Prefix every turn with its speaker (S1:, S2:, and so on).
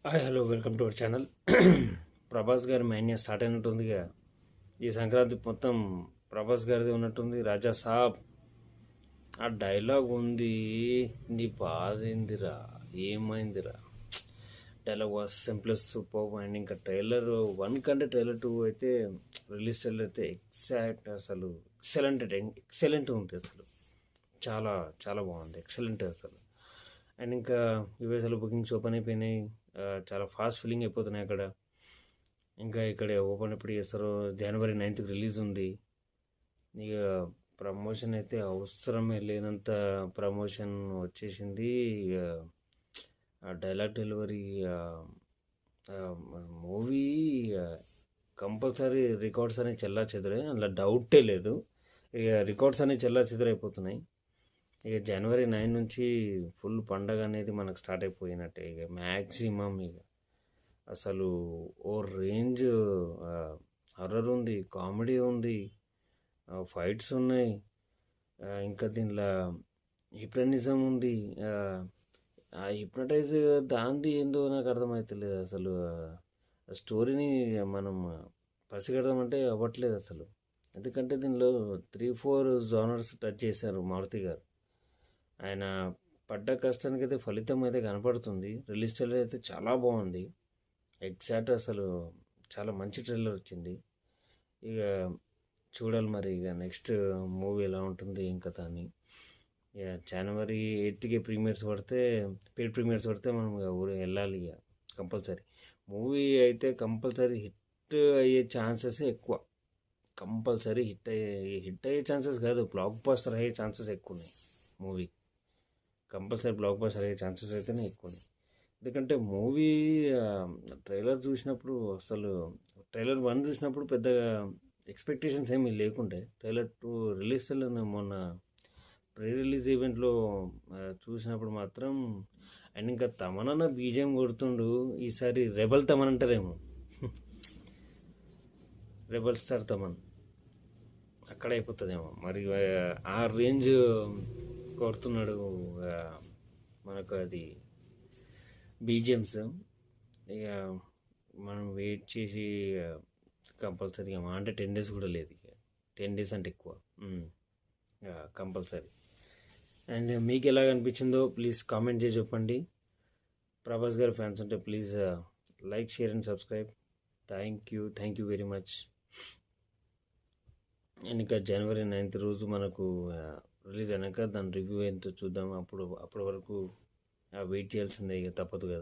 S1: Hi hello welcome to our channel. Prabhas గారి మైన్యా start అయినట్టుందిగా. ఈ సంక్రాంతి మొత్తం ప్రభాస్ గారిది ఉన్నట్టుంది. రాజా సాబ్ ఆ డైలాగ్ ఉంది. నీ బాధ ఏందిరా, ఏమైందిరా. Dialogue was simply super. And ఇంకా ట్రైలర్ 1 కంటే ట్రైలర్ 2 అయితే రిలీజ్ ట్రైలర్ అయితే ఎగ్జాక్ట్ అసలు ఎక్సలెంట్ ఉంది అసలు. చాలా చాలా బాగుంది, ఎక్సలెంట్ అసలు. అండ్ ఇంకా యూఎస్లో బుకింగ్స్ ఓపెన్ అయిపోయినాయి. చాలా ఫాస్ట్ ఫిల్లింగ్ అయిపోతున్నాయి అక్కడ. ఇంకా ఇక్కడ ఓపెన్ ఎప్పుడు చేస్తారో, జనవరి 9th రిలీజ్ ఉంది. ఇక ప్రమోషన్ అయితే అవసరమే లేనంత ప్రమోషన్ వచ్చేసింది. ఇక ఆ dialogue delivery, movie compulsory records అనేవి చెల్లా చెదురాయి, అందులో డౌటే లేదు. ఇక రికార్డ్స్ అనేవి చెల్లా చెదురైపోతున్నాయి. ఇక జనవరి 9 నుంచి ఫుల్ పండగ అనేది మనకు స్టార్ట్ అయిపోయినట్టే. ఇక మ్యాక్సిమం ఇక అసలు ఓ రేంజ్ హర్రర్ ఉంది, కామెడీ ఉంది, ఫైట్స్ ఉన్నాయి, ఇంకా దీనిలో హిప్నటిజం ఉంది. ఆ హిప్నటైజ్ దాంది ఏందో నాకు అర్థమవుతలేదు అసలు. స్టోరీని మనం పసిగడదామంటే అవ్వట్లేదు అసలు. ఎందుకంటే దీనిలో 3-4 జోనర్స్ టచ్ చేశారు మారుతి గారు. ఆయన పడ్డ కష్టానికి అయితే ఫలితం అయితే కనపడుతుంది. రిలీజ్ ట్రైలర్ అయితే చాలా బాగుంది. ఎగ్జాక్ట్ అసలు చాలా మంచి ట్రైలర్ వచ్చింది. ఇక చూడాలి మరి ఇక నెక్స్ట్ మూవీ ఎలా ఉంటుంది ఇంకా అని. ఇక జనవరి 8కి ప్రీమియర్స్ పడితే, పెయిడ్ ప్రీమియర్స్ పడితే మనం ఇక ఊరు వెళ్ళాలి ఇక కంపల్సరీ. మూవీ అయితే కంపల్సరీ హిట్ అయ్యే ఛాన్సెస్ ఎక్కువ. కంపల్సరీ హిట్ అయ్యే ఛాన్సెస్ కాదు, బ్లాక్ బస్టర్ అయ్యే ఛాన్సెస్ ఎక్కువ ఉన్నాయి. మూవీ కంపల్సరీ బ్లాక్ బస్టర్ అయ్యే ఛాన్సెస్ అయితేనే ఎక్కువ ఉన్నాయి. ఎందుకంటే మూవీ ట్రైలర్ చూసినప్పుడు అసలు, ట్రైలర్ 1 చూసినప్పుడు పెద్దగా ఎక్స్పెక్టేషన్స్ ఏమీ లేకుండే. ట్రైలర్ 2 రిలీజ్ మొన్న ప్రీ రిలీజ్ ఈవెంట్లో చూసినప్పుడు మాత్రం. అండ్ ఇంకా తమనన్న బీజేం కొడుతుండు. ఈసారి రెబల్ తమన్ అంటారేమో, రెబల్ స్టార్ తమన్ అక్కడ అయిపోతుందేమో మరి. ఆ రేంజ్ కొడుతున్నాడు మనకు అది బీజిఎమ్స్. ఇక మనం వెయిట్ చేసి కంపల్సరీ అంటే 10 days కూడా లేదు. ఇక 10 days అంటే ఎక్కువ. కంపల్సరీ. అండ్ మీకు ఎలాగ అనిపించిందో ప్లీజ్ కామెంట్ చేసి చెప్పండి. ప్రభాస్ గారి ఫ్యాన్స్ ఉంటే please like, share and subscribe. Thank you very much. And ఇంకా జనవరి 9th రోజు మనకు రిలీజ్ అయినాక దాని రివ్యూ ఏంటో చూద్దాం. అప్పటి వరకు వెయిట్ చేయాల్సిందే, ఇక తప్పదు కదా.